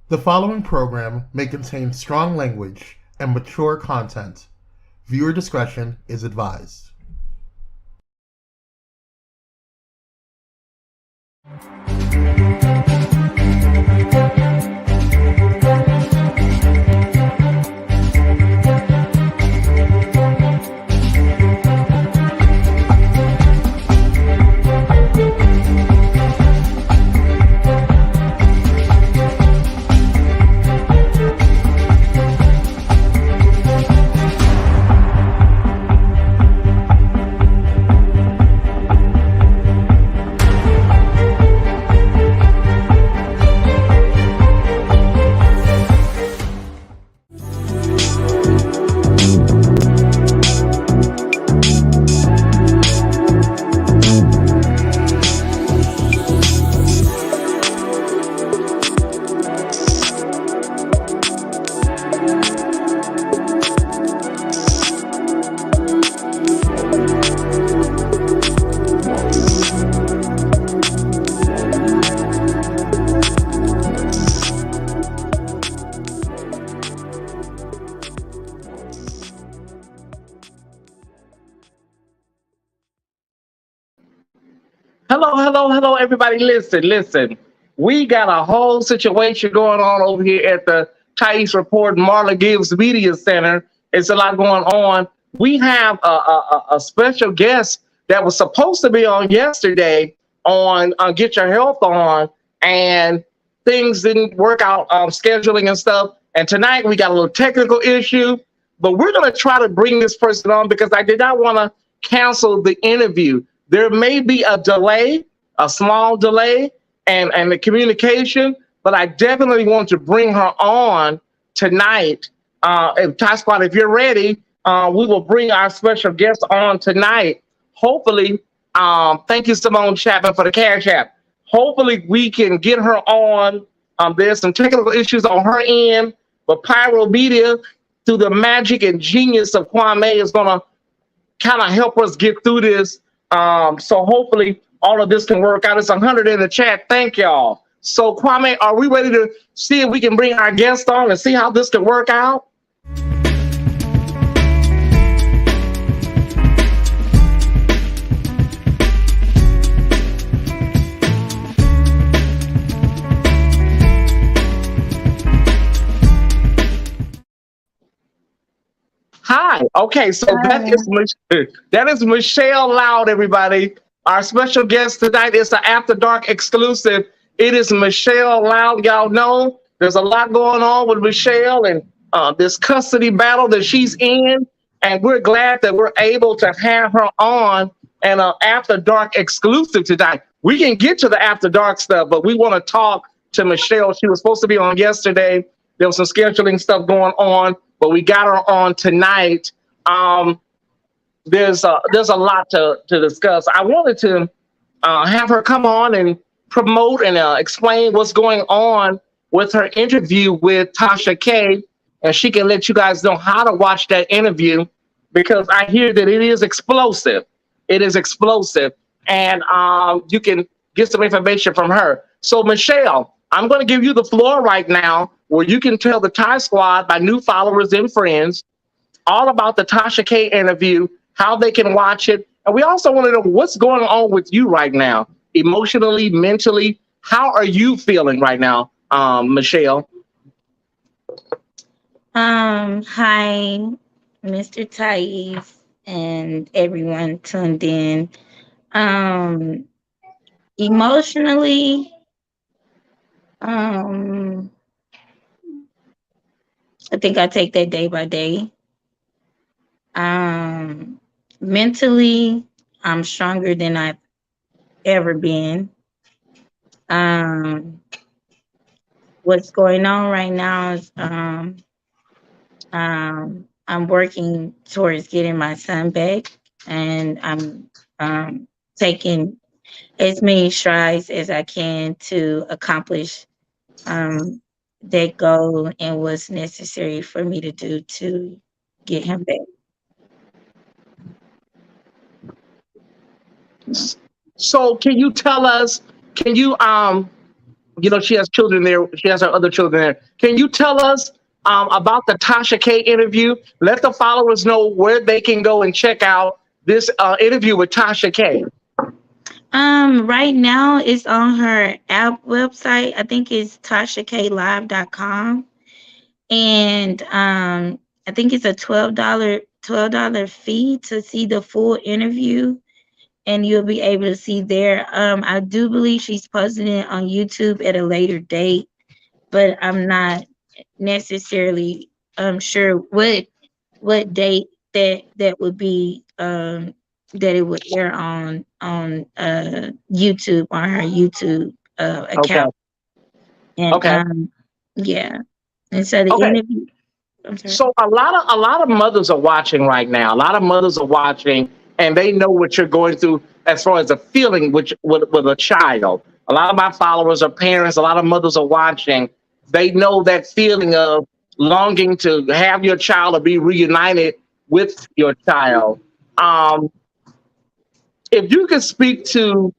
The following program may contain strong language and mature content. Viewer discretion is advised. Hello, everybody. Listen. We got a whole situation going on over here at the Tyesse Report Marla Gibbs Media Center. It's a lot going on. We have a special guest that was supposed to be on yesterday on Get Your Health On, and things didn't work out, scheduling and stuff. And tonight we got a little technical issue, but we're going to try to bring this person on because I did not want to cancel the interview. There may be a delay, a small delay, and the communication, but I definitely want to bring her on tonight. If Ty Squad, if you're ready, we will bring our special guest on tonight. Hopefully, thank you, Simone Chapman, for the Cash App. Hopefully, we can get her on. There's some technical issues on her end, but Pyro Media, through the magic and genius of Kwame, is going to kind of help us get through this. So hopefully all of this can work out. It's 100 in the chat. Thank y'all. So Kwame, are we ready to see if we can bring our guest on and see how this can work out? Hi. Okay, so that is Michelle Loud, everybody. Our special guest tonight is the After Dark exclusive. It is Michelle Loud. Y'all know there's a lot going on with Michelle and this custody battle that she's in, and we're glad that we're able to have her on an After Dark exclusive tonight. We can get to the After Dark stuff, but we want to talk to Michelle. She was supposed to be on yesterday. There was some scheduling stuff going on, but we got her on tonight. There's a lot to discuss. I wanted to have her come on and promote and explain what's going on with her interview with Tasha K, and she can let you guys know how to watch that interview, because I hear that it is explosive. It is explosive, and you can get some information from her. So Michelle, I'm going to give you the floor right now, where you can tell the Ty Squad, my new followers and friends, all about the Tasha K interview, how they can watch it. And we also want to know what's going on with you right now, emotionally, mentally. How are you feeling right now, Michelle? Hi, Mr. Tyesse and everyone tuned in. Emotionally, I think I take that day by day. Mentally, I'm stronger than I've ever been. What's going on right now is I'm working towards getting my son back, and I'm taking as many strides as I can to accomplish that goal and what's necessary for me to do to get him back. So can you tell us, can you you know, she has children there. She has her other children there. Can you tell us about the Tasha K interview? Let the followers know where they can go and check out this interview with Tasha K. Right now it's on her app website. I think it's TashaKLive.com. And I think it's a $12 fee to see the full interview, and you'll be able to see there. I do believe she's posting it on YouTube at a later date, but I'm not necessarily sure what date that would be, that it would air on YouTube, on her YouTube account. And Okay. yeah. And so the Okay. interview. I'm sorry. So a lot of mothers are watching right now. A lot of mothers are watching, and they know what you're going through as far as a feeling with a child. A lot of my followers are parents. A lot of mothers are watching. They know that feeling of longing to have your child or be reunited with your child. If you could speak to,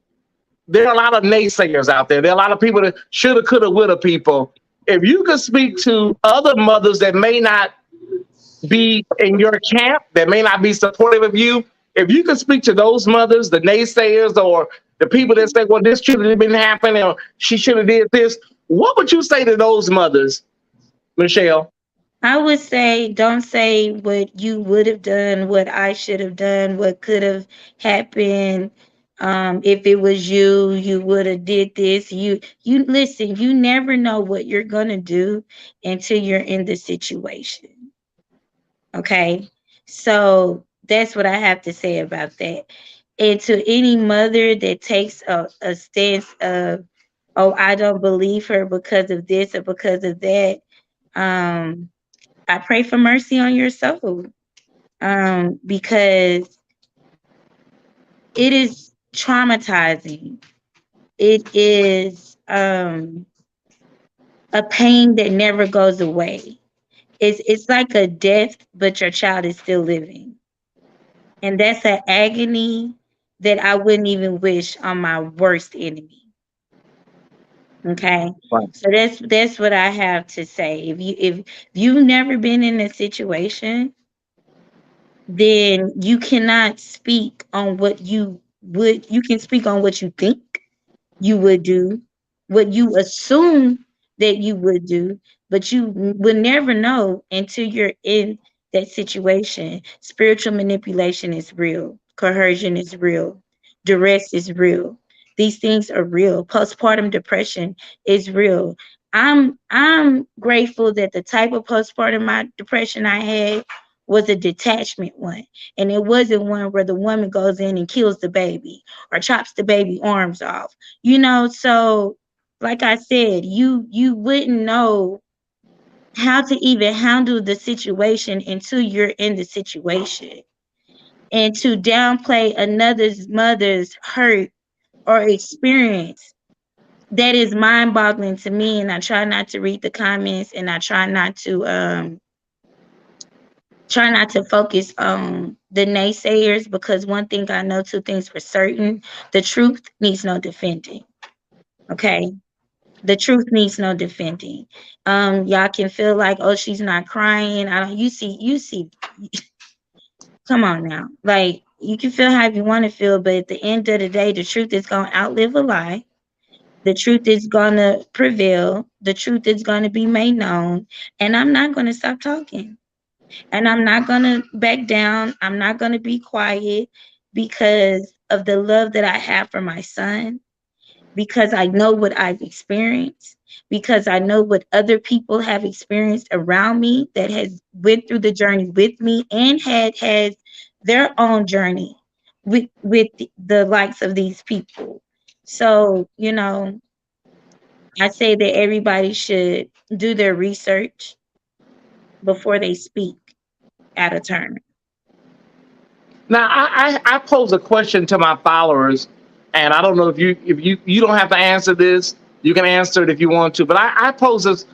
there are a lot of naysayers out there. There are a lot of people that shoulda, coulda, woulda people. If you could speak to other mothers that may not be in your camp, that may not be supportive of you, if you could speak to those mothers, the naysayers, or the people that say, well, this should have been happening, or she should have did this, what would you say to those mothers, Michelle? I would say, don't say what you would have done, what I should have done, what could have happened. If it was you, you would have did this. You listen, you never know what you're gonna do until you're in the situation. Okay. So that's what I have to say about that. And to any mother that takes a stance of, oh, I don't believe her because of this or because of that, I pray for mercy on your soul, because it is traumatizing. It is a pain that never goes away. It's like a death, but your child is still living. And that's an agony that I wouldn't even wish on my worst enemy. Okay. Right. So that's what I have to say. If you've never been in a situation, then you cannot speak on what you can speak on what you think you would do, what you assume that you would do, but you will never know until you're in that situation. Spiritual manipulation is real. Coercion is real. Duress is real. These things are real. Postpartum depression is real. I'm grateful that the type of postpartum depression I had was a detachment one. And it wasn't one where the woman goes in and kills the baby or chops the baby arms off. So like I said, you wouldn't know how to even handle the situation until you're in the situation. And to downplay another's mother's hurt or experience, that is mind-boggling to me. And I try not to read the comments, and I try not to focus on the naysayers, because one thing I know, two things for certain: the truth needs no defending. Okay. The truth needs no defending. Y'all can feel like, oh, she's not crying. You see, come on now. Like, you can feel how you want to feel, but at the end of the day, the truth is gonna outlive a lie. The truth is gonna prevail. The truth is gonna be made known. And I'm not gonna stop talking. And I'm not gonna back down. I'm not gonna be quiet, because of the love that I have for my son, because I know what I've experienced, because I know what other people have experienced around me that has went through the journey with me and had their own journey with the likes of these people. So, I say that everybody should do their research before they speak out of turn. Now, I pose a question to my followers, and I don't know if you don't have to answer this. You can answer it if you want to, but I pose this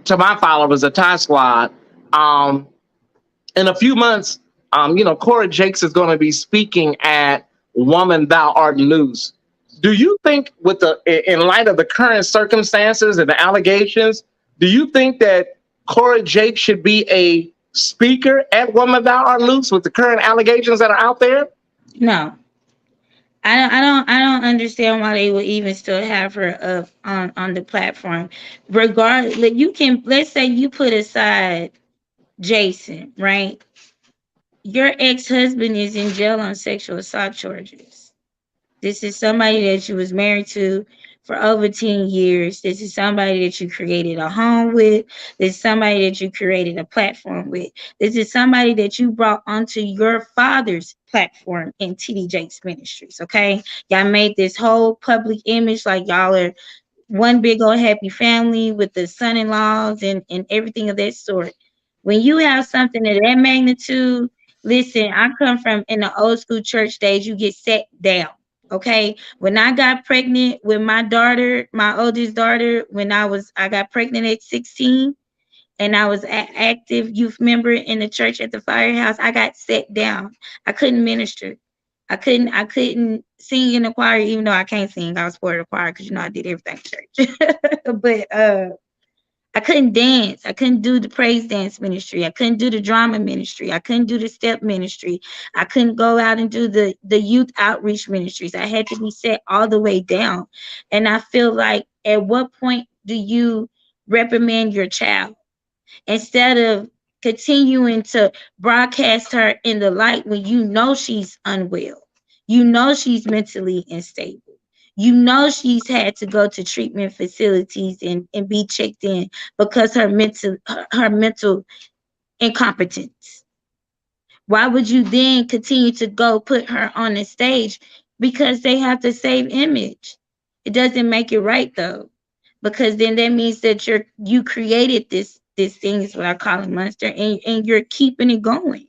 to my followers, the Thai Squad. In a few months, Cora Jakes is going to be speaking at Woman Thou Art Loose. Do you think, with in light of the current circumstances and the allegations, do you think that Cora Jake should be a speaker at Woman Thou Art Loose with the current allegations that are out there? No. I don't understand why they would even still have her up on the platform. Regardless, you can, let's say you put aside Jason, right? Your ex-husband is in jail on sexual assault charges. This is somebody that you was married to for over 10 years. This is somebody that you created a home with. This is somebody that you created a platform with. This is somebody that you brought onto your father's platform in TD Jakes Ministries, okay? Y'all made this whole public image like y'all are one big old happy family with the son-in-laws and everything of that sort. When you have something of that magnitude, listen, I come from in the old school church days, you get set down. Okay. When I got pregnant with my daughter, my oldest daughter, I got pregnant at 16 and I was an active youth member in the church at the firehouse, I got set down. I couldn't minister. I couldn't sing in the choir, even though I can't sing. I was part of the choir because I did everything in church. But I couldn't dance. I couldn't do the praise dance ministry. I couldn't do the drama ministry. I couldn't do the step ministry. I couldn't go out and do the youth outreach ministries. I had to be set all the way down. And I feel like, at what point do you reprimand your child instead of continuing to broadcast her in the light when you know she's unwell? You know she's mentally unstable. You know she's had to go to treatment facilities and be checked in because her mental incompetence. Why would you then continue to go put her on the stage? Because they have to save image. It doesn't make it right though, because then that means that you created this thing, is what I call a monster, and you're keeping it going.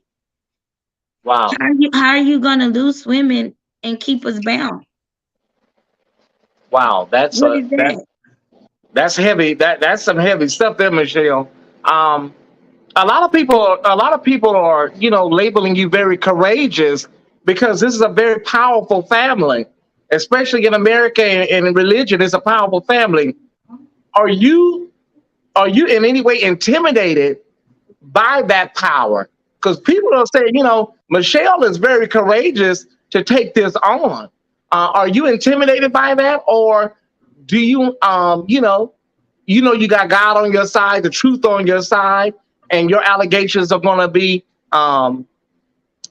Wow. How are you gonna lose women and keep us bound? Wow, What is that? that's heavy. That's some heavy stuff there, Michelle. A lot of people are, labeling you very courageous because this is a very powerful family, especially in America and in religion. It's a powerful family. Are you in any way intimidated by that power? Because people are saying, Michelle is very courageous to take this on. Are you intimidated by that, or do you, you got God on your side, the truth on your side, and your allegations are going to be,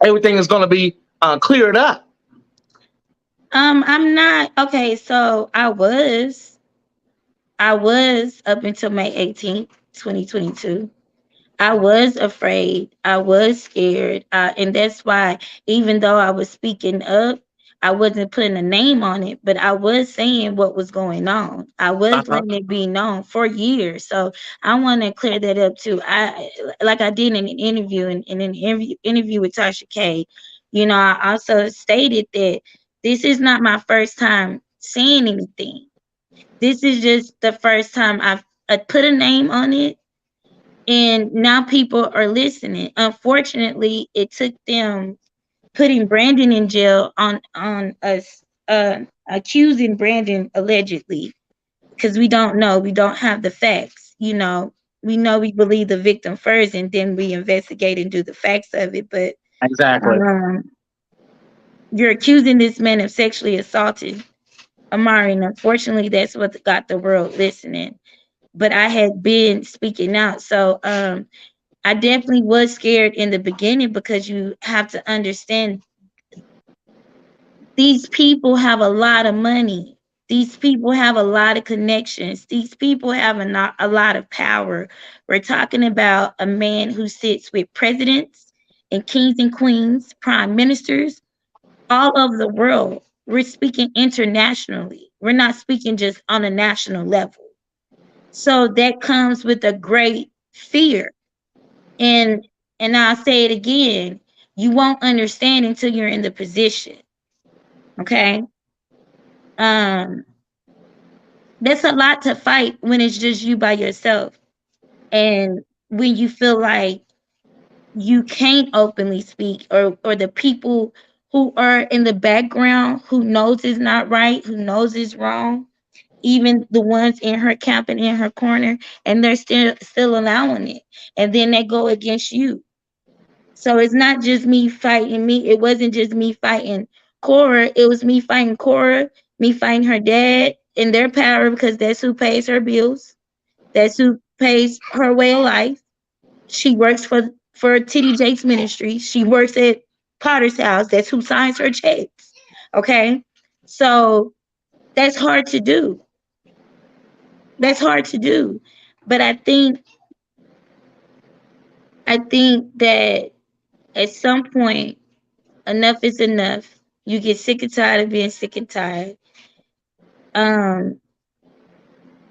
everything is going to be cleared up? I'm not okay. So I was up until May 18th, 2022. I was afraid. I was scared. And that's why, even though I was speaking up, I wasn't putting a name on it, but I was saying what was going on. I was Uh-huh. letting it be known for years. So I want to clear that up too. Like I did in an interview, in an interview with Tasha K, I also stated that this is not my first time saying anything. This is just the first time I put a name on it, and now people are listening. Unfortunately, it took them putting Brandon in jail on us, accusing Brandon allegedly, because we don't know, we don't have the facts. We know we believe the victim first, and then we investigate and do the facts of it. But Exactly. you're accusing this man of sexually assaulting Amari, and unfortunately, that's what got the world listening. But I had been speaking out, so I definitely was scared in the beginning, because you have to understand, these people have a lot of money. These people have a lot of connections. These people have a lot of power. We're talking about a man who sits with presidents and kings and queens, prime ministers, all over the world. We're speaking internationally. We're not speaking just on a national level. So that comes with a great fear. And I'll say it again, you won't understand until you're in the position. Okay? That's a lot to fight when it's just you by yourself. And when you feel like you can't openly speak, or the people who are in the background, who knows it's not right, who knows it's wrong, even the ones in her camp and in her corner, and they're still allowing it. And then they go against you. So it's not just me fighting me. It wasn't just me fighting Cora. It was me fighting Cora, me fighting her dad and their power, because that's who pays her bills. That's who pays her way of life. She works for Titty Jake's ministry. She works at Potter's house. That's who signs her checks. Okay? So that's hard to do. That's hard to do. But I think that at some point, enough is enough. You get sick and tired of being sick and tired.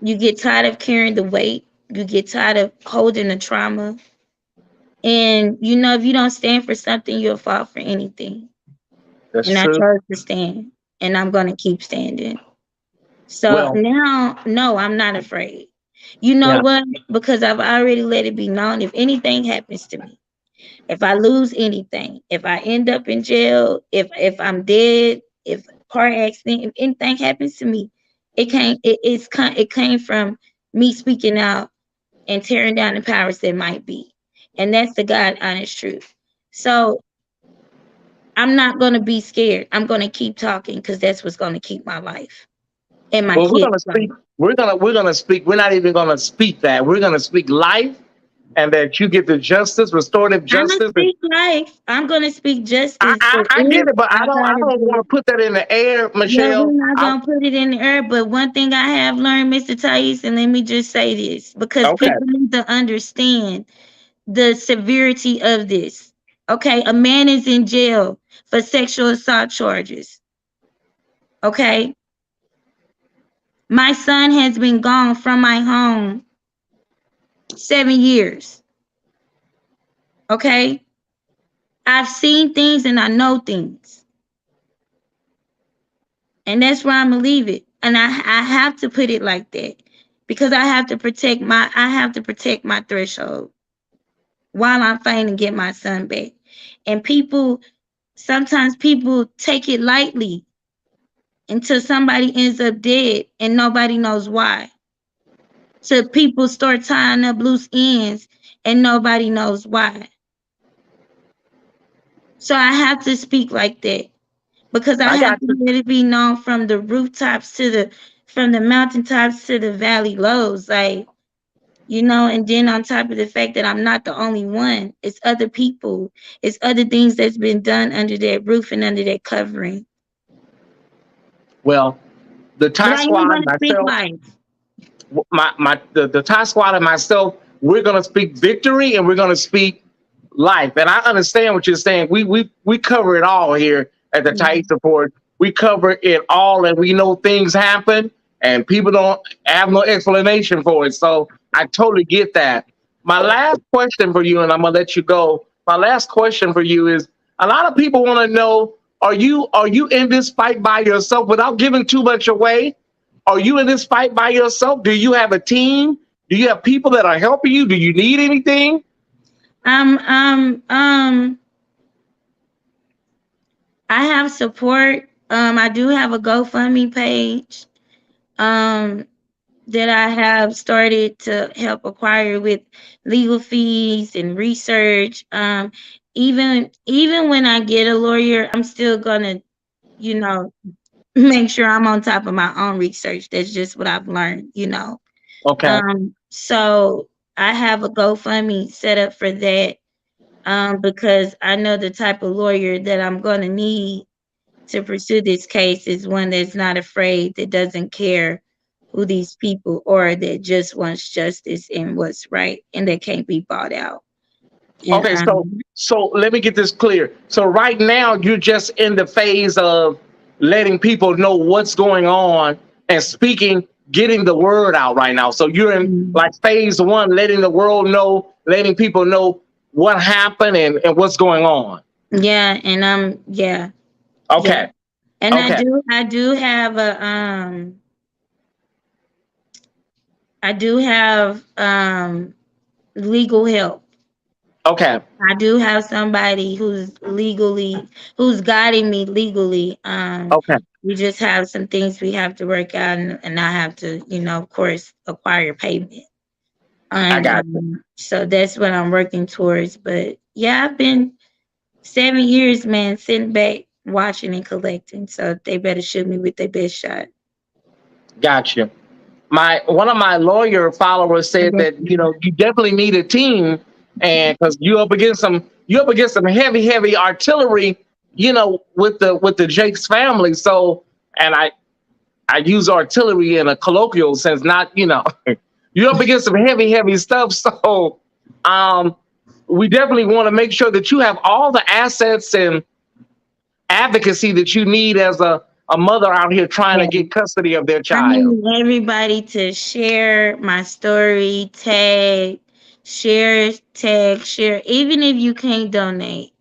You get tired of carrying the weight. You get tired of holding the trauma. And you know, if you don't stand for something, you'll fall for anything. That's And I true. chose to stand, and I'm gonna keep standing. So Well, now, no, I'm not afraid. You know yeah. what? Because I've already let it be known, if anything happens to me, if I lose anything, if I end up in jail, if I'm dead, if car accident, if anything happens to me, it came from me speaking out and tearing down the powers that might be. And that's the God honest truth. So I'm not gonna be scared. I'm gonna keep talking, because that's what's gonna keep my life and my Well, we're kids' gonna life. speak. We're gonna speak. We're not even gonna speak that. We're gonna speak life, and that you get the justice, restorative I'm gonna justice. speak life. I'm gonna speak I, justice. I, But I get if it, but I I gotta don't be, want to put that in the air, well, we're Michelle. not gonna put it in the air. But one thing I have learned, Mr. Tyesse, and let me just say this, because Okay. people need to understand the severity of this. Okay, a man is in jail for sexual assault charges. Okay, my son has been gone from my home 7 years. Okay, I've seen things and I know things. And that's where I'm gonna leave it. And I have to put it like that, because I have to protect my threshold while I'm fighting to get my son back. And sometimes people take it lightly until somebody ends up dead and nobody knows why. So people start tying up loose ends and nobody knows why. So I have to speak like that, because I I have got to you. let it be known from the rooftops from the mountaintops to the valley lows, like, you know. And then on top of the fact that I'm not the only one, it's other people, it's other things that's been done under that roof and under that covering. Well, the But Thai I am squad, going to speak myself, life. the Thai squad and myself, we're gonna speak victory and we're gonna speak life. And I understand what you're saying. We cover it all here at the Yeah. Tyesse Report. We cover it all, and we know things happen, and people don't have no explanation for it. So I totally get that. My last question for you, and I'm gonna let you go. My last question for you is: a lot of people want to know: are you in this fight by yourself? Without giving too much away, are you in this fight by yourself? Do you have a team? Do you have people that are helping you? Do you need anything? Um, um, um, I have support. I do have a GoFundMe page. Um, that I have started to help acquire with legal fees and research. Even when I get a lawyer, I'm still gonna, you know, make sure I'm on top of my own research. That's just what I've learned, you know. Okay. So I have a GoFundMe set up for that, because I know the type of lawyer that I'm gonna need to pursue this case is one that's not afraid, that doesn't care who these people are, that just wants justice and what's right, and that can't be bought out. And Okay, so let me get this clear. So right now you're just in the phase of letting people know what's going on and speaking, getting the word out right now. So you're in like phase one, letting the world know, letting people know what happened and what's going on. yeah, and yeah, yeah. Okay. And Okay. I do have legal help. Okay. I do have somebody who's guiding me legally. Okay. We just have some things we have to work out, and I have to, of course, acquire payment. I And got you. so that's what I'm working towards. But yeah, I've been 7 years, man, sitting back, watching and collecting. So they better shoot me with their best shot. Got you. One of my lawyer followers said that you definitely need a team, and because you up against some heavy artillery, with the Jake's family. So, and I use artillery in a colloquial sense, not you're up against some heavy stuff. So, um, we definitely want to make sure that you have all the assets and advocacy that you need as a mother out here trying to Yeah. get custody of their I child. need everybody to share my story, share. Even if you can't donate,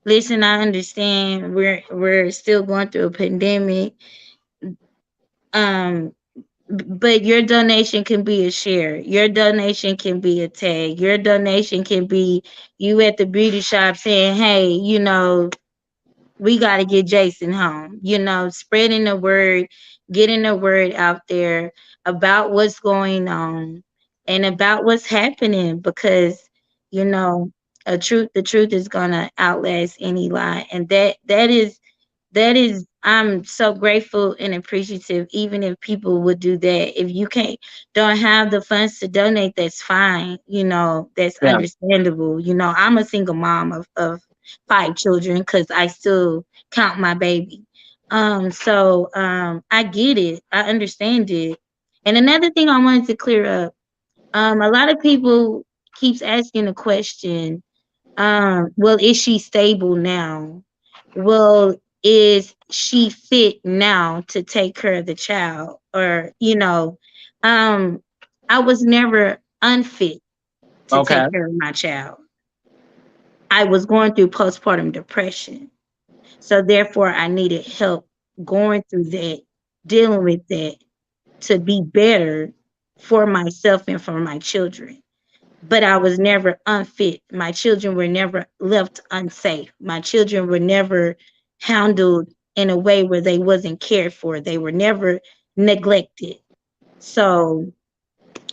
listen. I understand we're still going through a pandemic. Um, but your donation can be a share. Your donation can be a tag. Your donation can be you at the beauty shop saying, "Hey, we got to get Jason home." Spreading the word, getting the word out there about what's going on and about what's happening, because you know the truth is gonna outlast any lie, and that is I'm so grateful and appreciative. Even if people would do that, if you don't have the funds to donate, that's fine. That's Yeah. understandable. I'm a single mom of 5 children, because I still count my baby. I get it. I understand it. And another thing I wanted to clear up, a lot of people keeps asking the question, well, is she stable now? Well, is she fit now to take care of the child? Or, um, I was never unfit to Okay. take care of my child. I was going through postpartum depression. So therefore I needed help going through that, dealing with that, to be better for myself and for my children. But I was never unfit. My children were never left unsafe. My children were never handled in a way where they wasn't cared for. They were never neglected. So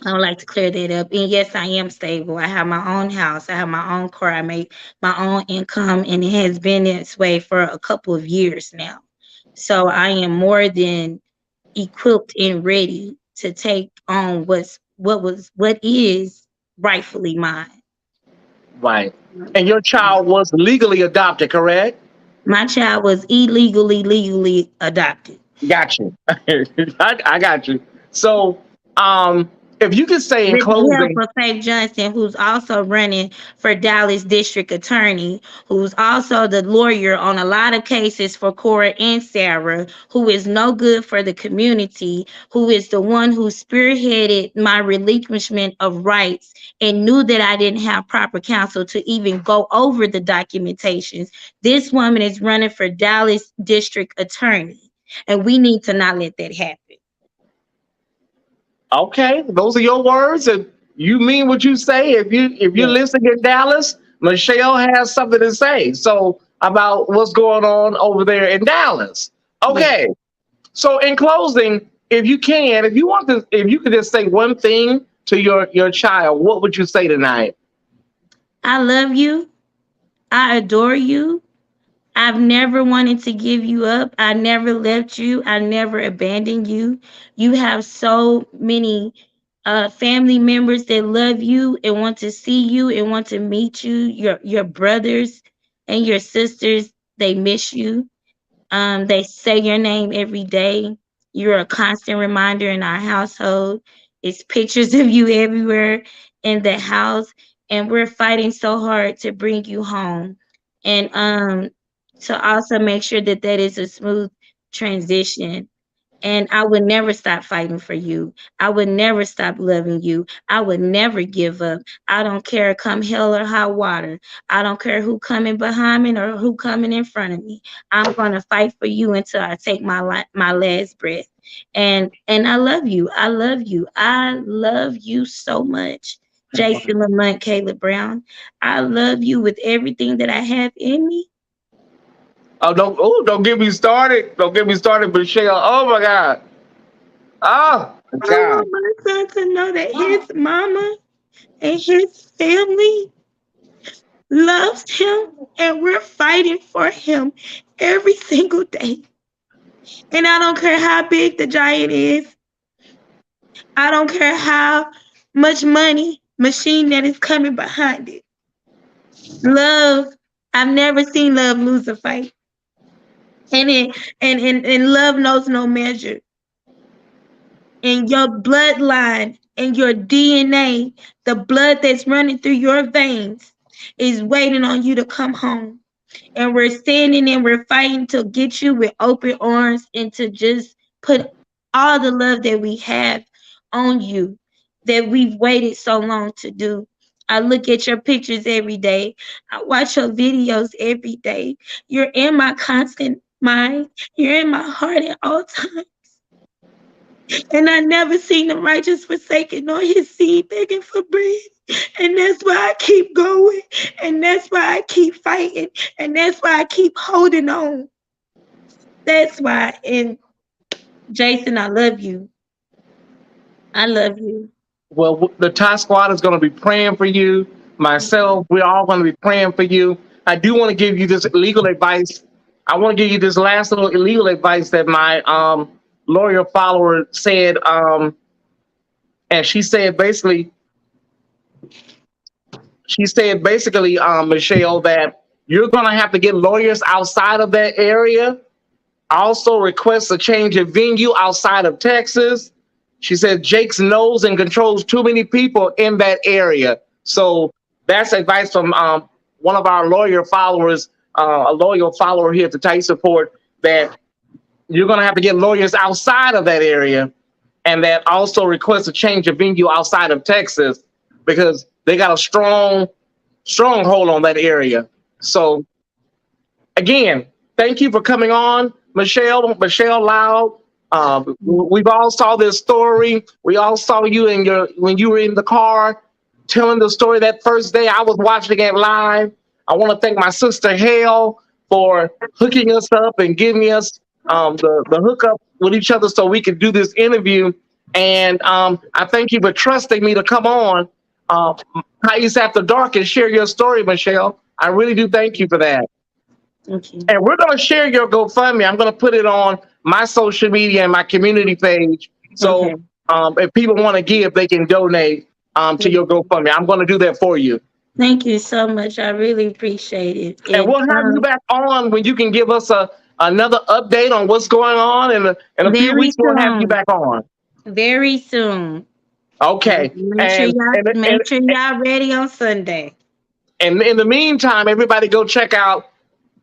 I would like to clear that up. And yes, I am stable. I have my own house. I have my own car. I make my own income, and it has been this way for a couple of years now. So I am more than equipped and ready to take on what is rightfully mine. Right. And your child was legally adopted, correct? My child was illegally, legally adopted. Got you. I got you. So, if you could say in With the help closing, of Faith Johnson, who's also running for Dallas District Attorney, who's also the lawyer on a lot of cases for Cora and Sarah, who is no good for the community, who is the one who spearheaded my relinquishment of rights and knew that I didn't have proper counsel to even go over the documentations. This woman is running for Dallas District Attorney, and we need to not let that happen. okay, those are your words, and you mean what you say. If you're Yes. listening in Dallas, Michelle has something to say. So about what's going on over there in Dallas. Yes. Okay. So in closing, if you could just say one thing to your child, what would you say tonight? I love you. I adore you. I've never wanted to give you up. I never left you. I never abandoned you. You have so many family members that love you and want to see you and want to meet you. Your brothers and your sisters, they miss you. They say your name every day. You're a constant reminder in our household. It's pictures of you everywhere in the house, and we're fighting so hard to bring you home, and to also make sure that that is a smooth transition. And I would never stop fighting for you. I would never stop loving you. I would never give up. I don't care come hell or high water. I don't care who coming behind me or who coming in front of me. I'm gonna fight for you until I take my last breath. And I love you. I love you. I love you so much. Jason Lamont, Caleb Brown, I love you with everything that I have in me. Don't get me started. Don't get me started, Michelle. Oh my God. Oh my I God. want my son to know that his mama and his family loves him, and we're fighting for him every single day. And I don't care how big the giant is. I don't care how much money machine that is coming behind it. Love, I've never seen love lose a fight. And love knows no measure. And your bloodline and your DNA, the blood that's running through your veins, is waiting on you to come home. And we're standing and we're fighting to get you with open arms and to just put all the love that we have on you, that we've waited so long to do. I look at your pictures every day. I watch your videos every day. You're in my constant mind. You're in my heart at all times. And I never seen the righteous forsaken nor his seed begging for bread. And that's why I keep going. And that's why I keep fighting. And that's why I keep holding on. That's why. And Jason, I love you. I love you. Well, the Ty Squad is going to be praying for you. Myself, we're all going to be praying for you. I do want to give you this legal advice. I want to give you this last little legal advice that my lawyer follower said. And she said basically, Michelle, that you're going to have to get lawyers outside of that area. Also request a change of venue outside of Texas. She said Jake's knows and controls too many people in that area. So that's advice from one of our lawyer followers, a loyal follower here at the Tyesse Report, that you're going to have to get lawyers outside of that area, and that also request a change of venue outside of Texas, because they got a strong hold on that area. So again, thank you for coming on, Michelle Loud. We've all saw this story. We all saw you when you were in the car telling the story that first day. I was watching it live. I want to thank my sister Hale for hooking us up and giving us the hookup with each other so we could do this interview. And I thank you for trusting me to come on Tyesse After Dark and share your story, Michelle. I really do thank you for that. Okay. And we're going to share your GoFundMe. I'm going to put it on my social media and my community page. So if people want to give, they can donate to your GoFundMe. I'm going to do that for you. Thank you so much. I really appreciate it. And we'll have you back on when you can give us another update on what's going on. And in a few weeks, we'll have you back on. Very soon. Okay. Make sure y'all ready on Sunday. And in the meantime, everybody go check out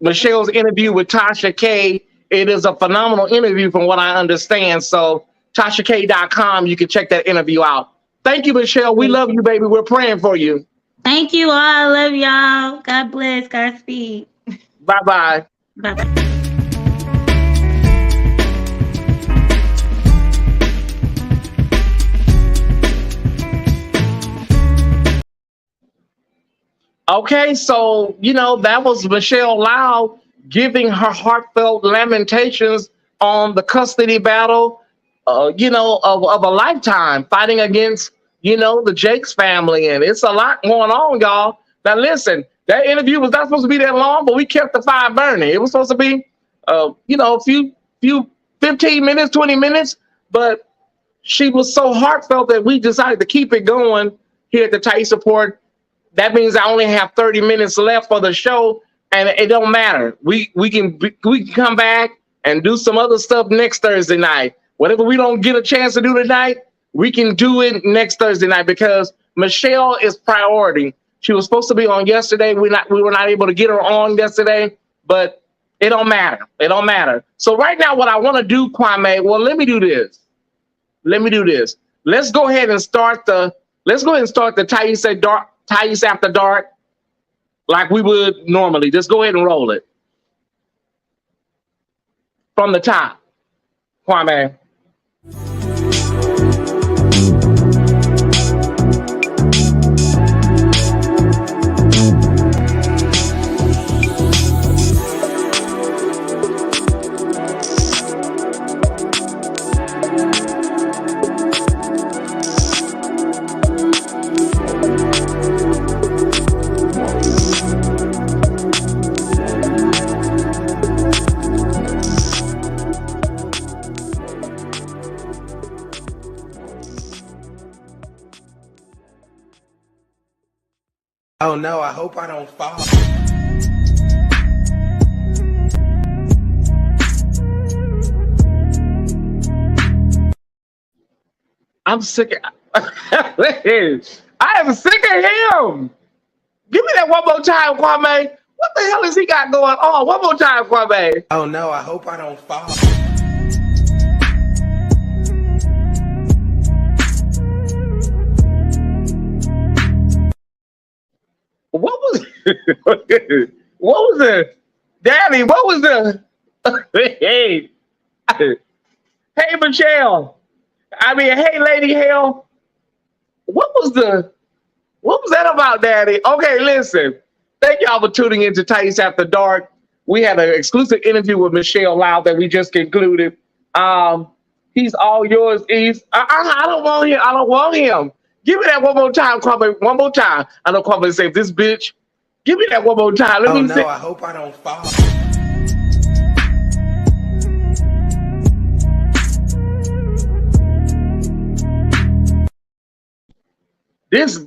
Michelle's interview with Tasha K. It is a phenomenal interview from what I understand. So TashaK.com, you can check that interview out. Thank you, Michelle. We love you, baby. We're praying for you. Thank you all. I love y'all. God bless. Godspeed. Bye-bye. Bye-bye. Okay, so, that was Michelle Loud giving her heartfelt lamentations on the custody battle, of a lifetime, fighting against, the Jakes family. And it's a lot going on, y'all. Now, listen, that interview was not supposed to be that long, but we kept the fire burning. It was supposed to be, a few 15 minutes, 20 minutes, but she was so heartfelt that we decided to keep it going here at the Tyesse Report. That means I only have 30 minutes left for the show, and it don't matter. We can come back and do some other stuff next Thursday night. Whatever we don't get a chance to do tonight, we can do it next Thursday night, because Michelle is priority. She was supposed to be on yesterday. We were not able to get her on yesterday, but it don't matter. It don't matter. So right now, what I want to do, Kwame, well, let me do this. Let's go ahead and start the Tyesse After Dark like we would normally. Just go ahead and roll it from the top, Kwame. Oh no, I hope I don't fall. I'm sick of I am sick of him. Give me that one more time, Kwame. What the hell has he got going on? One more time, Kwame. Oh no, I hope I don't fall. What was what was the Daddy? What was the hey hey Michelle? I mean, hey Lady Hell. What was that about, Daddy? Okay, listen. Thank y'all for tuning in to Tyesse After Dark. We had an exclusive interview with Michelle Loud that we just concluded. He's all yours, East. I don't want him. I don't want him. Give me that one more time, Kwame. One more time. I know Kwame say, this bitch. Give me that one more time. Let oh me no, see. I hope I don't fall. This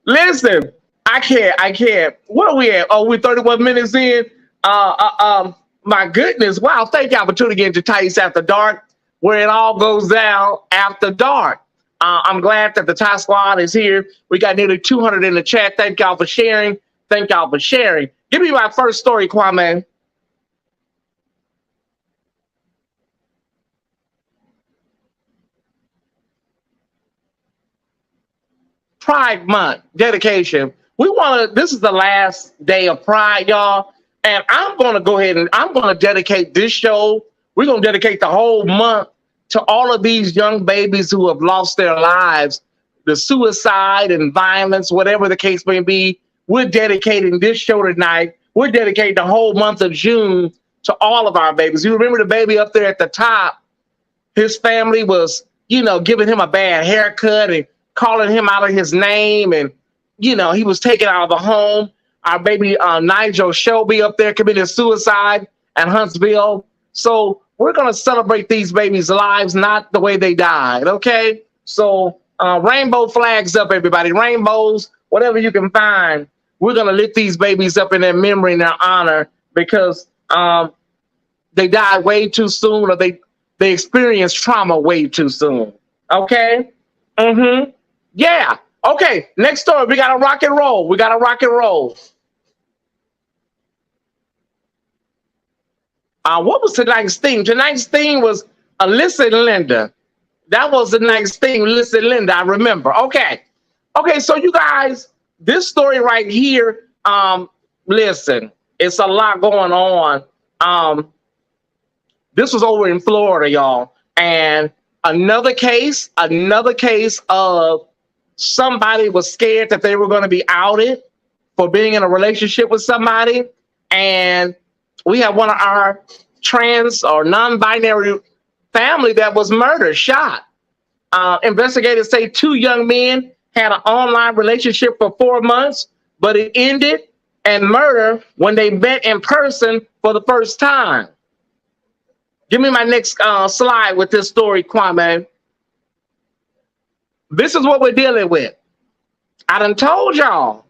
listen, I can't. What are we at? Oh, we're 31 minutes in. My goodness. Wow, thank y'all for tuning in to Tyesse After Dark, where it all goes down after dark. I'm glad that the Ty Squad is here. We got nearly 200 in the chat. Thank y'all for sharing. Thank y'all for sharing. Give me my first story, Kwame. Pride Month dedication. This is the last day of Pride, y'all. And I'm going to go ahead and I'm going to dedicate this show. We're going to dedicate the whole month to all of these young babies who have lost their lives, the suicide and violence, whatever the case may be. We're dedicating this show tonight. We're dedicating the whole month of June to all of our babies. You remember the baby up there at the top? His family was, giving him a bad haircut and calling him out of his name. And, he was taken out of the home. Our baby Nigel Shelby up there committed suicide at Huntsville. So we're going to celebrate these babies' lives, not the way they died, okay? So rainbow flags up, everybody. Rainbows, whatever you can find. We're going to lift these babies up in their memory and their honor because they died way too soon or they experienced trauma way too soon, okay? Yeah. Okay, next story. We got to rock and roll. What was tonight's theme? Tonight's theme was Alyssa and Linda. That was the night's theme, Alyssa and Linda, I remember. Okay, so you guys, this story right here, listen, it's a lot going on. This was over in Florida, y'all. And another case of somebody was scared that they were going to be outed for being in a relationship with somebody. And we have one of our trans or non-binary family that was murdered, shot. Investigators say 2 young men had an online relationship for 4 months, but it ended in murder when they met in person for the first time. Give me my next slide with this story, Kwame. This is what we're dealing with. I done told y'all,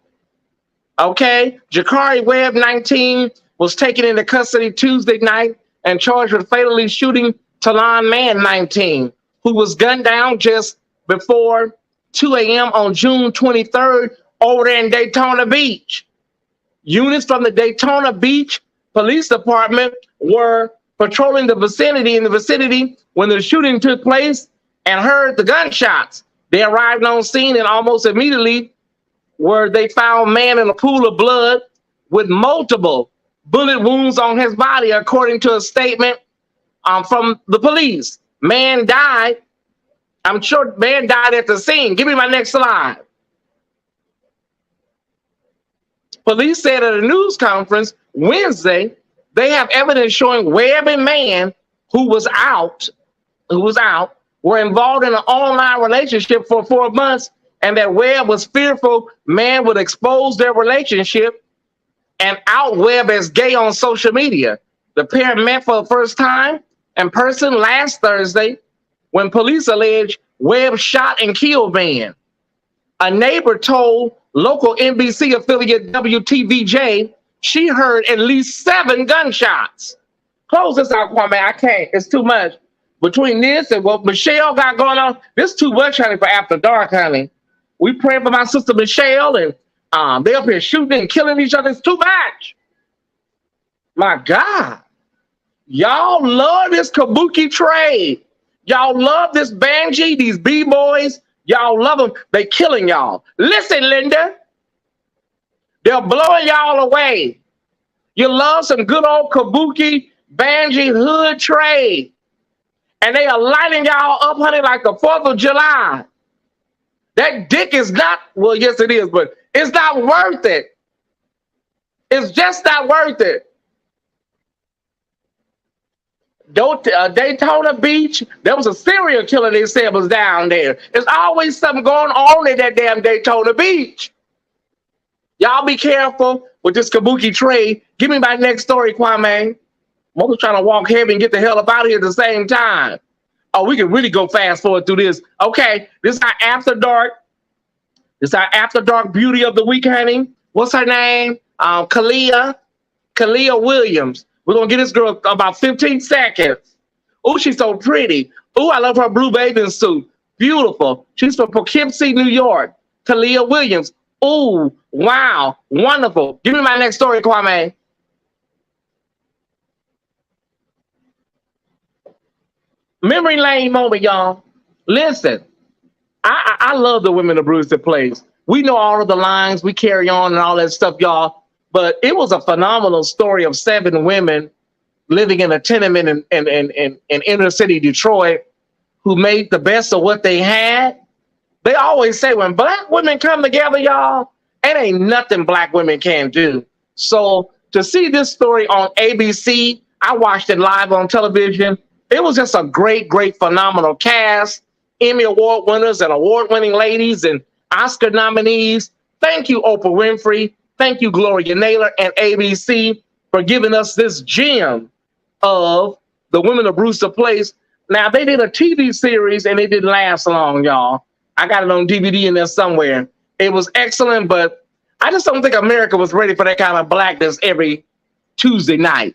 okay? Jakari Webb, 19, was taken into custody Tuesday night and charged with fatally shooting Talon Mann, 19, who was gunned down just before 2 a.m. on June 23rd over there in Daytona Beach. Units from the Daytona Beach Police Department were patrolling the vicinity when the shooting took place and heard the gunshots. They arrived on scene and almost immediately they found Mann in a pool of blood with multiple bullet wounds on his body, according to a statement from the police. Mann died. I'm sure Mann died at the scene. Give me my next slide. Police said at a news conference Wednesday, they have evidence showing Webb and Mann, who was out, were involved in an online relationship for 4 months, and that Webb was fearful Mann would expose their relationship and out Webb as gay on social media. The pair met for the first time in person last Thursday when police allege Webb shot and killed Mann. A neighbor told local NBC affiliate WTVJ she heard at least 7 gunshots. Close this out, Kwame. I can't. It's too much. Between this and what Michelle got going on, this too much, honey, for After Dark, honey. We praying for my sister Michelle, and they up here shooting and killing each other. It's too much. My God. Y'all love this kabuki trade. Y'all love this Banji, these B-boys. Y'all love them. They killing y'all. Listen, Linda. They're blowing y'all away. You love some good old kabuki, Banji hood trade. And they are lighting y'all up, honey, like the 4th of July. That dick is not, well, yes, it is, but it's not worth it. It's just not worth it. Daytona Beach, there was a serial killer they said was down there. There's always something going on in that damn Daytona Beach. Y'all be careful with this kabuki trade. Give me my next story, Kwame. Mother's trying to walk heavy and get the hell up out of here at the same time. Oh, we can really go fast forward through this. Okay, this is our After Dark. This is our After Dark Beauty of the Week, honey. What's her name? Kalia Williams. We're going to get this girl about 15 seconds. Oh, she's so pretty. Oh, I love her blue bathing suit. Beautiful. She's from Poughkeepsie, New York. Kalia Williams. Oh, wow. Wonderful. Give me my next story, Kwame. Memory lane moment, y'all. Listen, I love the Women of Brewster Place. We know all of the lines. We carry on and all that stuff, y'all. But it was a phenomenal story of 7 women living in a tenement in inner city Detroit who made the best of what they had. They always say when Black women come together, y'all, it ain't nothing Black women can't do. So to see this story on ABC, I watched it live on television. It was just a great, great, phenomenal cast. Emmy Award winners and award-winning ladies and Oscar nominees. Thank you, Oprah Winfrey. Thank you, Gloria Naylor and ABC for giving us this gem of the Women of Brewster Place. Now, they did a TV series and it didn't last long, y'all. I got it on DVD in there somewhere. It was excellent, but I just don't think America was ready for that kind of blackness every Tuesday night.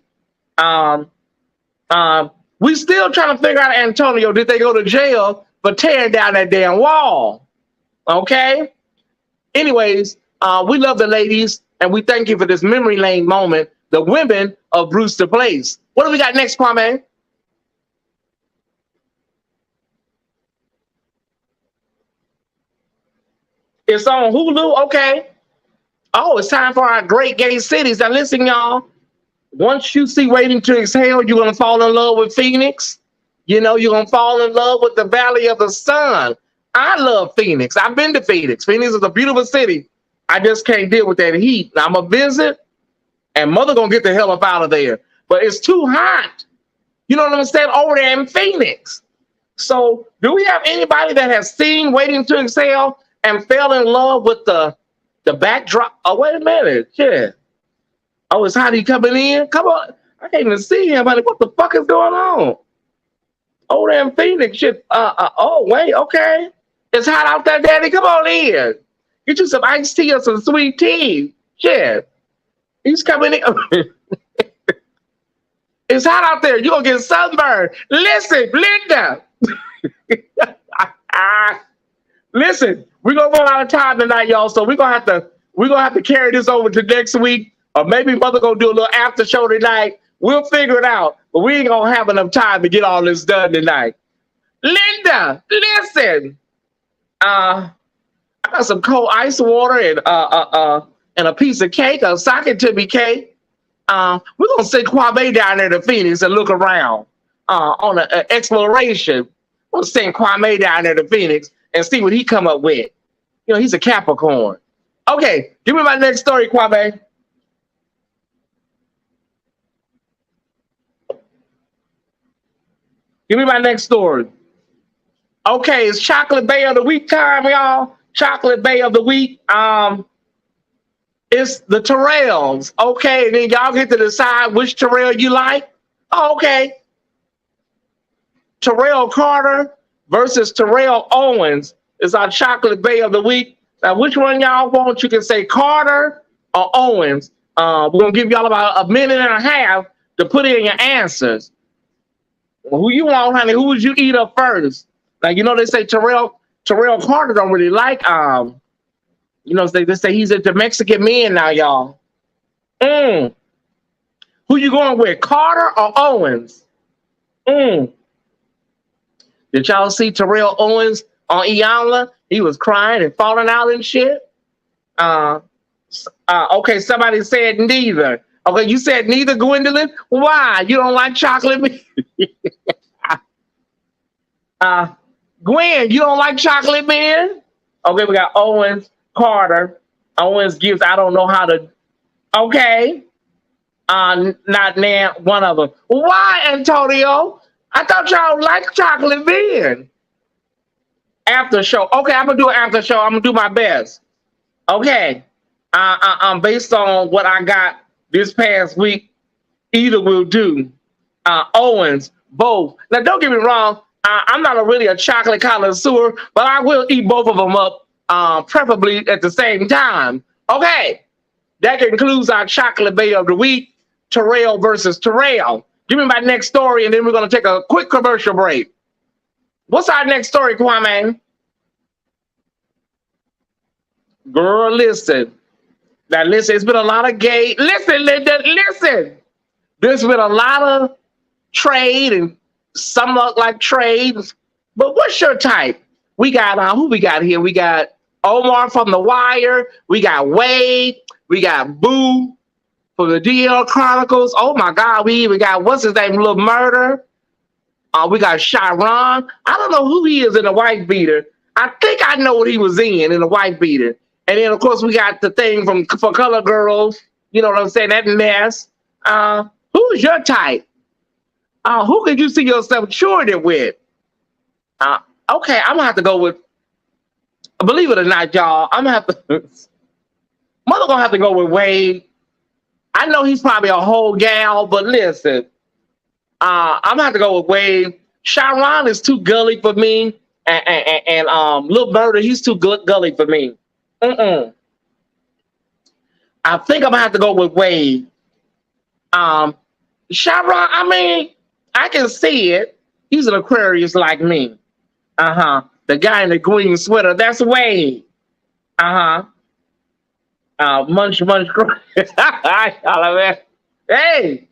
We still trying to figure out, Antonio, did they go to jail for tearing down that damn wall? Okay? Anyways, we love the ladies, and we thank you for this memory lane moment, the Women of Brewster Place. What do we got next, Kwame? It's on Hulu, okay. Oh, it's time for our great gay cities. Now listen, y'all. Once you see Waiting to Exhale, you're going to fall in love with Phoenix. You know, you're going to fall in love with the Valley of the Sun. I love Phoenix. I've been to Phoenix. Phoenix is a beautiful city. I just can't deal with that heat. Now, I'm going to visit, and mother going to get the hell up out of there. But it's too hot. You know what I'm saying? Over there in Phoenix. So do we have anybody that has seen Waiting to Exhale and fell in love with the backdrop? Oh, wait a minute. Yeah. Oh, is Hottie coming in? Come on. I can't even see him, honey. What the fuck is going on? Oh, damn Phoenix shit. Oh, wait, okay. It's hot out there, Daddy. Come on in. Get you some iced tea or some sweet tea. Shit. He's coming in. It's hot out there. You're going to get sunburned. Listen, Linda. Listen, we're going to run out of time tonight, y'all. So we're going to have to carry this over to next week. Or maybe mother gonna do a little after show tonight. We'll figure it out. But we ain't gonna have enough time to get all this done tonight. Linda, listen. I got some cold ice water and a piece of cake, a socket to me cake. We're gonna send Kwame down there to Phoenix and look around on an exploration. We'll send Kwame down there to Phoenix and see what he come up with. You know, he's a Capricorn. Okay, give me my next story, Kwame. Give me my next story. Okay, it's Chocolate Bay of the Week time, y'all. Chocolate Bay of the Week. It's the Terrells. Okay, and then y'all get to decide which Terrell you like. Oh, okay. Terrell Carter versus Terrell Owens is our Chocolate Bay of the Week. Now, which one y'all want? You can say Carter or Owens. We're gonna give y'all about a minute and a half to put in your answers. Who you want, honey? Who would you eat up first? Now, you know they say Terrell Carter don't really like you know, they say he's into Mexican men now, y'all. Who you going with, Carter or Owens? Did y'all see Terrell Owens on Iyanla? He was crying and falling out and shit. Okay, somebody said neither. Okay, you said neither, Gwendolyn. Why? You don't like chocolate? Gwen, you don't like chocolate men? Okay, we got Owens, Carter. Owens gives, I don't know how to. Okay. Not now, one of them. Why, Antonio? I thought y'all liked chocolate men. After show. Okay, I'm gonna do an after show. I'm gonna do my best. Okay. Based on what I got this past week, either will do. Owens, both. Now, don't get me wrong. I'm not really a chocolate connoisseur, but I will eat both of them up, preferably at the same time. Okay. That concludes our chocolate bay of the week. Terrell versus Terrell. Give me my next story, and then we're going to take a quick commercial break. What's our next story, Kwame? Girl, listen. Now, listen, it's been a lot of gay. Listen, Linda, listen. There's been a lot of trade, and some look like trades. But what's your type? We got, who we got here? We got Omar from The Wire. We got Wade. We got Boo for the DL Chronicles. Oh my God, we even got, what's his name, Little Murder. We got Sharon. I don't know who he is in the white beater. I think I know what he was in the white beater. And then of course we got the thing for Color Girls. You know what I'm saying? That mess. Who's your type? Who could you see yourself shorted with? Okay, I'm gonna have to go with, believe it or not, y'all, I'm gonna have to, Mother gonna have to go with Wade. I know he's probably a whole gal, but listen, I'm gonna have to go with Wade. Sharon is too gully for me, and Lil Murder, he's too gully for me. I think I'm gonna have to go with Wade. Sharon, I mean, I can see it. He's an Aquarius like me. The guy in the green sweater, that's Wade. Munch. Hey,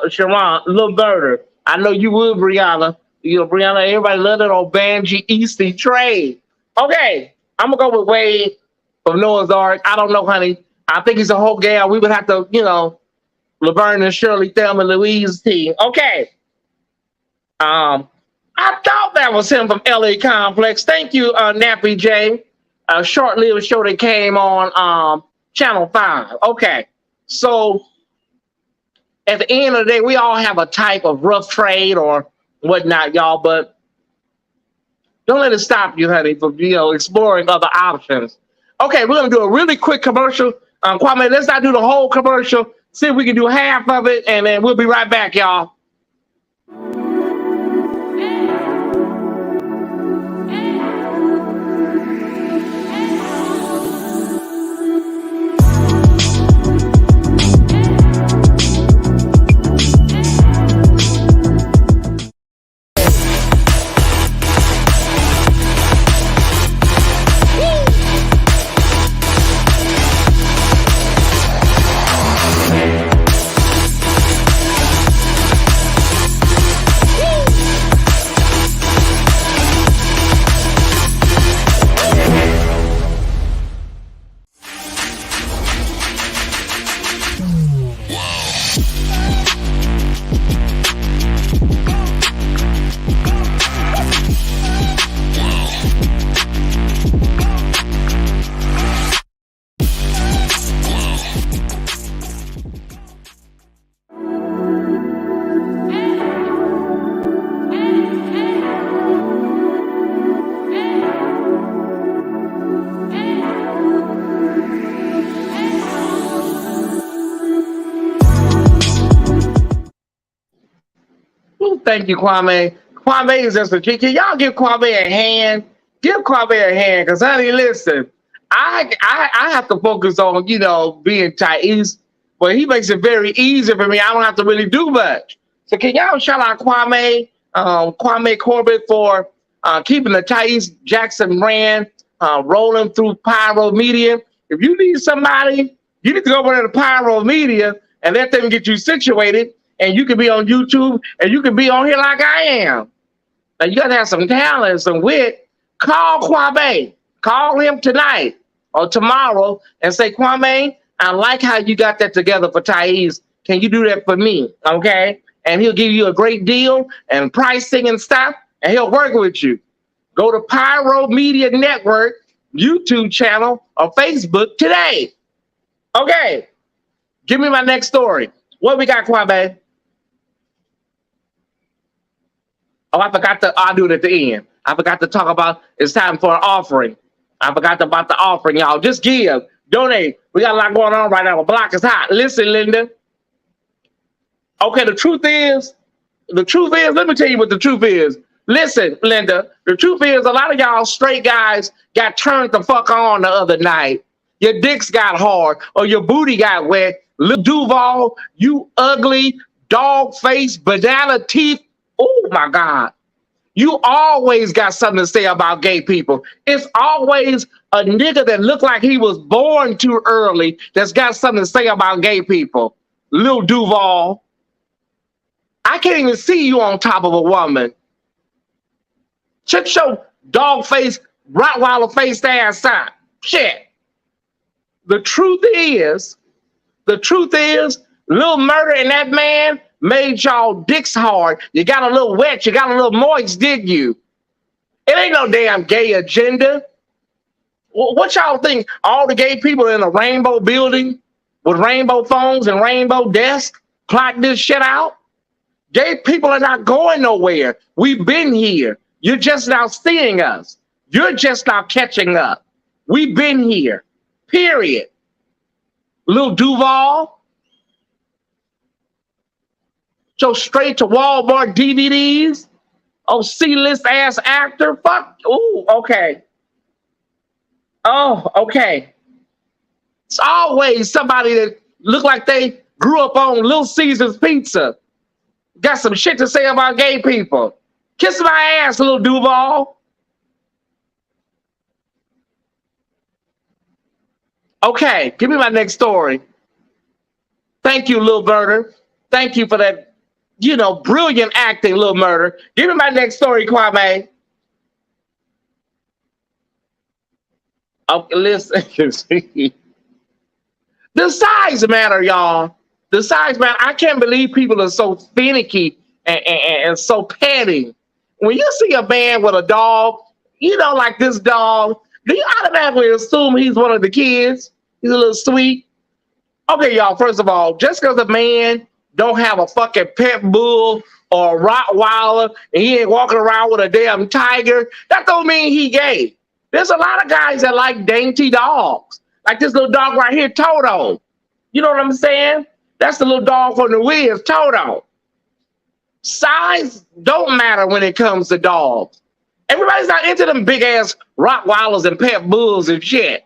Sharon, Lil Murder. I know you would, Brianna. You know, Brianna, everybody love that old Banji Easty trade. Okay, I'm gonna go with Wade from Noah's Ark. I don't know, honey. I think he's a whole gal. We would have to, you know, Laverne and Shirley, Thelma and Louise team. Okay. I thought that was him from LA Complex. Thank you, Nappy J. A short-lived show that came on Channel 5. Okay. So at the end of the day, we all have a type of rough trade or whatnot, y'all, but don't let it stop you, honey, from, you know, exploring other options. Okay, we're gonna do a really quick commercial. Kwame, let's not do the whole commercial. See if we can do half of it, and then we'll be right back, y'all. Thank you, Kwame. Kwame is just a G. Can y'all give Kwame a hand? Give Kwame a hand, because honey, listen, I have to focus on, you know, being Tyesse, but he makes it very easy for me. I don't have to really do much. So can y'all shout out Kwame Corbett for keeping the Tyesse Jackson brand rolling through Pyro Media. If you need somebody, you need to go over there to Pyro Media and let them get you situated, and you can be on YouTube and you can be on here like I am. Now you gotta have some talent, some wit. Call Kwame. Call him tonight or tomorrow and say, Kwame, I like how you got that together for Tyesse. Can you do that for me? Okay? And he'll give you a great deal and pricing and stuff, and he'll work with you. Go to Pyro Media Network YouTube channel or Facebook today. Okay. Give me my next story. What we got, Kwame? Oh, I'll do it at the end. I forgot to talk about it's time for an offering. I forgot about the offering, y'all. Just give, donate. We got a lot going on right now. The block is hot. Listen, Linda. Okay, the truth is, let me tell you what the truth is. Listen, Linda, the truth is a lot of y'all straight guys got turned the fuck on the other night. Your dicks got hard or your booty got wet. Lil Duval, you ugly, dog face, banana teeth. Oh my God. You always got something to say about gay people. It's always a nigga that looked like he was born too early that's got something to say about gay people. Lil Duval. I can't even see you on top of a woman. Shut your dog face, Rottweiler face ass up. Shit. The truth is, Lil Murder and that man made y'all dicks hard. You got a little wet, you got a little moist, did you? It ain't no damn gay agenda. What y'all think? All the gay people in a rainbow building with rainbow phones and rainbow desks plotting this shit out? Gay people are not going nowhere. We've been here. You're just now seeing us. You're just now catching up. We've been here. Period. Lil Duval. So straight to Walmart DVDs. Oh, C-list ass actor. Fuck. Ooh, okay. Oh, okay. It's always somebody that look like they grew up on Little Caesar's Pizza. Got some shit to say about gay people. Kiss my ass, Lil Duval. Okay, give me my next story. Thank you, Lil Murder. Thank you for that, you know, brilliant acting, Lil Murder. Give me my next story, Kwame. Okay, listen. The size matter, y'all. The size matter. I can't believe people are so finicky and so petty. When you see a man with a dog, you know, like this dog, do you automatically assume he's one of the kids? He's a little sweet. Okay, y'all, first of all, just because a man don't have a fucking pit bull or a Rottweiler and he ain't walking around with a damn tiger, that don't mean he gay. There's a lot of guys that like dainty dogs. Like this little dog right here, Toto. You know what I'm saying? That's the little dog from the Wiz, Toto. Size don't matter when it comes to dogs. Everybody's not into them big ass Rottweilers and pet bulls and shit.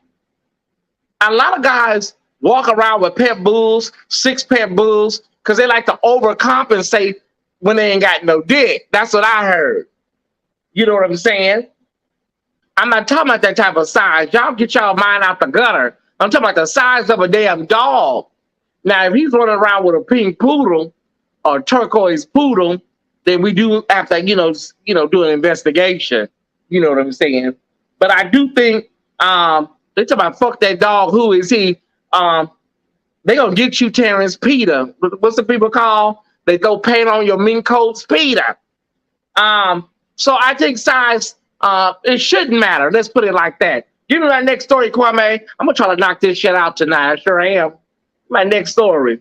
A lot of guys walk around with pet bulls, 6 pet bulls, because they like to overcompensate when they ain't got no dick. That's what I heard. You know what I'm saying? I'm not talking about that type of size. Y'all get y'all mind out the gutter. I'm talking about the size of a damn dog. Now, if he's running around with a pink poodle or turquoise poodle, then we do have to, you know, do an investigation. You know what I'm saying? But I do think they talk about fuck that dog. Who is he? They gonna get you, Terrence Peter. What's the people call? They go paint on your mink coats, Peter. So I think size it shouldn't matter. Let's put it like that. Give me my next story, Kwame. I'm gonna try to knock this shit out tonight. I sure am. My next story.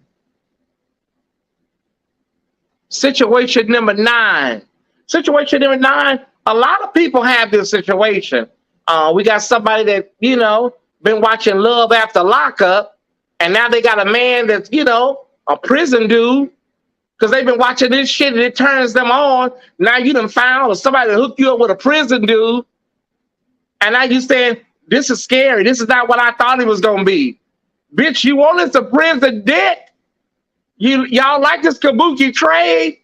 Situation number 9. Situation number 9. A lot of people have this situation. We got somebody that, you know, been watching Love After Lockup, and now they got a man that's, you know, a prison dude, because they've been watching this shit and it turns them on. Now you done found or somebody to hook you up with a prison dude, and now you saying This is scary. This is not what I thought it was gonna be. Bitch, you wanted some prison dick? Y'all like this kabuki trade?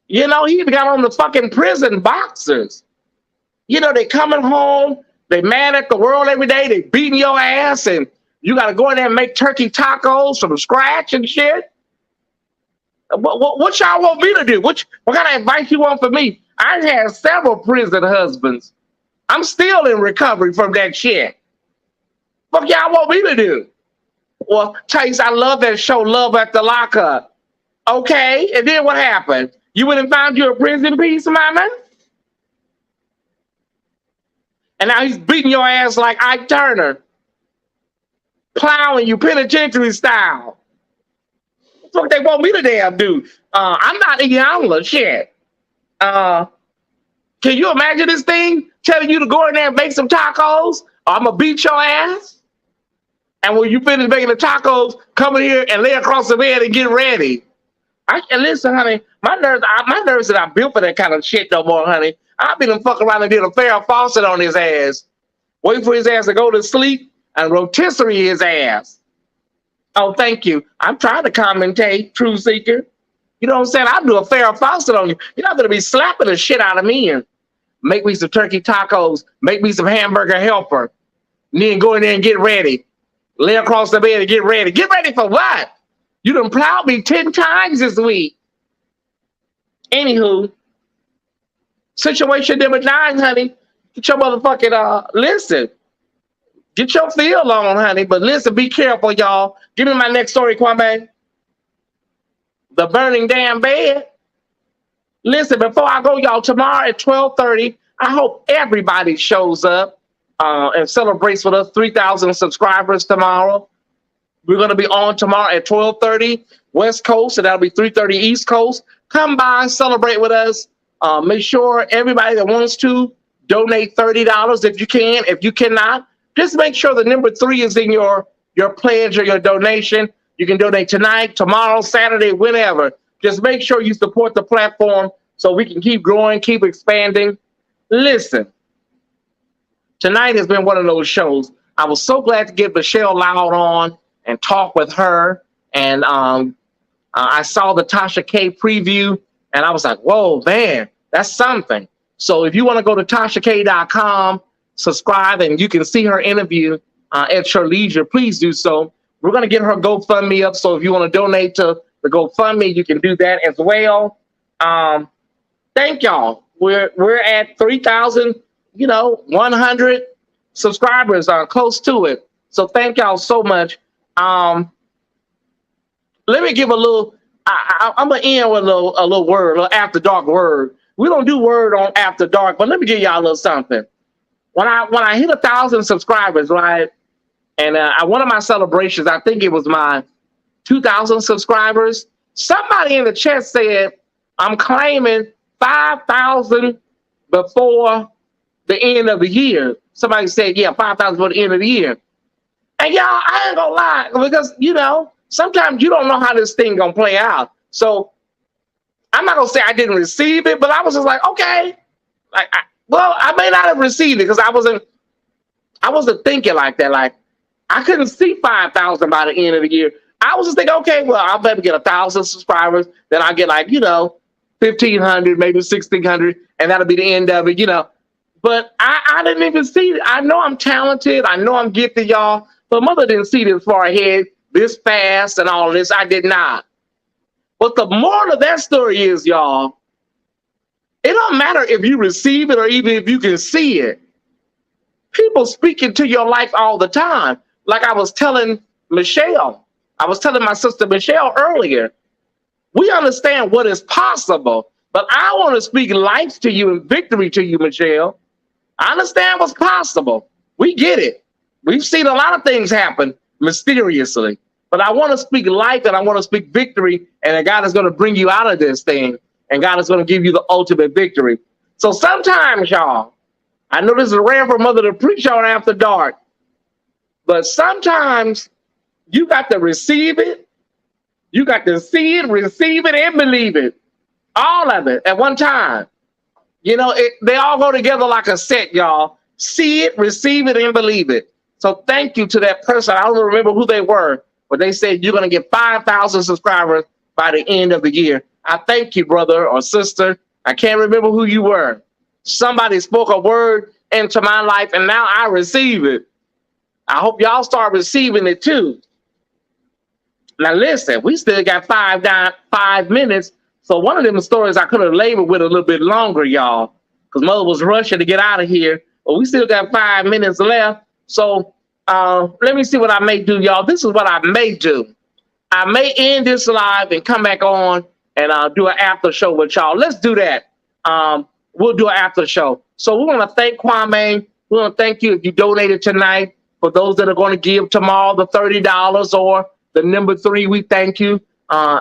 You know, he even got on the fucking prison boxers. You know, they coming home, they mad at the world every day, they beating your ass, and you gotta go in there and make turkey tacos from scratch and shit. What y'all want me to do? What kind of advice you want from me? I had several prison husbands. I'm still in recovery from that shit. What y'all want me to do? Well, Tyesse, I love that show, Love at the Lockup. Okay, and then what happened? You went and found you a prison piece, mama? And now he's beating your ass like Ike Turner. Plowing you penitentiary style. What they want me to damn do? I'm not Iyanla, shit. Can you imagine this thing telling you to go in there and make some tacos? Or I'm gonna beat your ass? And when you finish making the tacos, come in here and lay across the bed and get ready. And listen, honey, my nerves are not built for that kind of shit no more, honey. I've been fuck around and did a Farrah Fawcett on his ass. Wait for his ass to go to sleep and rotisserie his ass. Oh, thank you. I'm trying to commentate, True Seeker. You know what I'm saying? I'll do a Farrah Fawcett on you. You're not going to be slapping the shit out of me and make me some turkey tacos, make me some hamburger helper, and then go in there and get ready. Lay across the bed and get ready. Get ready for what? You done plowed me 10 times this week. Anywho, situation number 9, honey. Get your motherfucking, listen. Get your feel on, honey. But listen, be careful, y'all. Give me my next story, Kwame. The burning damn bed. Listen, before I go, y'all, tomorrow at 12:30, I hope everybody shows up and celebrates with us 3,000 subscribers tomorrow. We're going to be on tomorrow at 12:30 West Coast, and that'll be 3:30 East Coast. Come by, celebrate with us. Make sure everybody that wants to donate $30 if you can. If you cannot, just make sure the number 3 is in your pledge or your donation. You can donate tonight, tomorrow, Saturday, whenever. Just make sure you support the platform so we can keep growing, keep expanding. Listen, tonight has been one of those shows. I was so glad to get Michelle Loud on and talk with her. And I saw the Tasha K preview, and I was like, whoa, man, that's something. So if you want to go to TashaK.com, subscribe, and you can see her interview at your leisure, please do so. We're going to get her GoFundMe up, so if you want to donate to the GoFundMe, you can do that as well. Thank y'all. We're at 3,000, 100 subscribers, close to it. So thank y'all so much. Let me give a little. I'm gonna end with a little word, a little after dark word. We don't do word on after dark, but let me give y'all a little something. When I hit 1,000 subscribers, right, and one of my celebrations, I think it was my 2,000 subscribers. Somebody in the chat said I'm claiming 5,000 before the end of the year. Somebody said, yeah, 5,000 before the end of the year. And y'all, I ain't gonna lie, because sometimes you don't know how this thing gonna play out. So I'm not gonna say I didn't receive it, but I was just like, okay, I may not have received it because I wasn't thinking like that. Like I couldn't see 5,000 by the end of the year. I was just thinking, okay, well, I'll better get 1,000 subscribers, then I'll get 1,500, maybe 1,600, and that'll be the end of it, But I didn't even see it. I know I'm talented. I know I'm gifted, y'all. But mother didn't see this far ahead, this fast, and all this. I did not. But the moral of that story is, y'all, it don't matter if you receive it or even if you can see it. People speak into your life all the time. Like I was telling Michelle. I was telling my sister Michelle earlier. We understand what is possible, but I want to speak life to you and victory to you, Michelle. I understand what's possible. We get it. We've seen a lot of things happen mysteriously, but I want to speak life and I want to speak victory, and that God is going to bring you out of this thing, and God is going to give you the ultimate victory. So sometimes, y'all, I know this is rare for mother to preach on after dark, but sometimes you got to receive it. You got to see it, receive it, and believe it. All of it at one time. They all go together like a set, y'all. See it, receive it, and believe it. So thank you to that person. I don't remember who they were, but they said you're going to get 5,000 subscribers by the end of the year. I thank you, brother or sister. I can't remember who you were. Somebody spoke a word into my life, and now I receive it. I hope y'all start receiving it too. Now listen, we still got 5 minutes. So one of them stories I could have labored with a little bit longer, y'all, because mother was rushing to get out of here. But we still got 5 minutes left. So let me see what I may do, y'all. This is what I may do. I may end this live and come back on and do an after show with y'all. Let's do that. We'll do an after show. So we want to thank Kwame. We want to thank you if you donated tonight. For those that are going to give tomorrow the $30 or the number 3, we thank you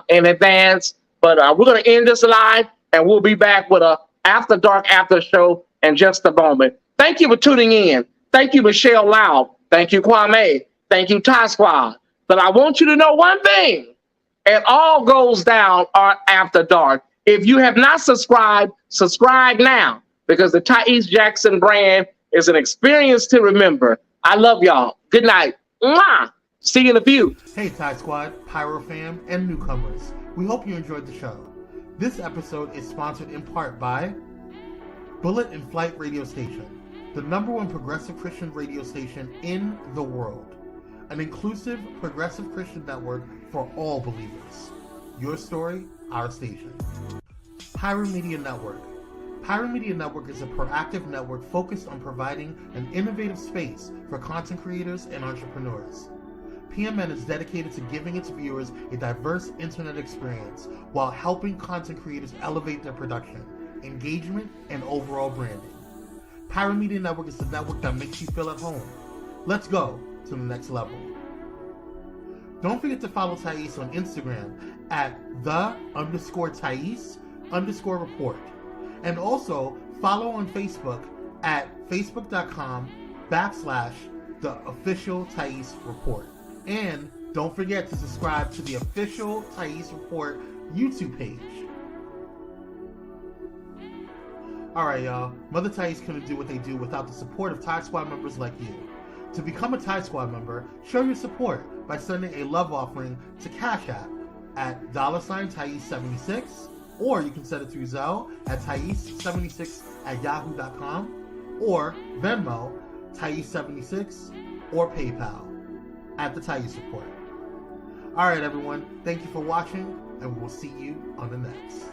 in advance. But we're going to end this live, and we'll be back with a After Dark after show in just a moment. Thank you for tuning in. Thank you, Michelle Loud. Thank you, Kwame. Thank you, Ty Squad. But I want you to know one thing. It all goes down After Dark. If you have not subscribed, subscribe now, because the Tyesse Jackson brand is an experience to remember. I love y'all. Good night. Mwah! See you in a few. Hey Ty Squad, Pyro fam, and newcomers. We hope you enjoyed the show. This episode is sponsored in part by Bullet and Flight Radio Station, the #1 progressive Christian radio station in the world. An inclusive, progressive Christian network for all believers. Your story, our station. Pyro Media Network. Pyro Media Network is a proactive network focused on providing an innovative space for content creators and entrepreneurs. PMN is dedicated to giving its viewers a diverse internet experience while helping content creators elevate their production, engagement, and overall branding. Pyro Media Network is the network that makes you feel at home. Let's go to the next level. Don't forget to follow Tyesse on Instagram at _Tyesse_report. And also follow on Facebook at facebook.com/the official Tyesse Report. And don't forget to subscribe to the official Tyesse Report YouTube page. Alright y'all, Mother Tyesse couldn't do what they do without the support of Ty Squad members like you. To become a Ty Squad member, show your support by sending a love offering to Cash App at $Tyesse76, or you can send it through Zelle at Tyesse76@yahoo.com, or Venmo, Tyesse76, or PayPal at the Tyesse Report. Alright everyone, thank you for watching, and we'll see you on the next.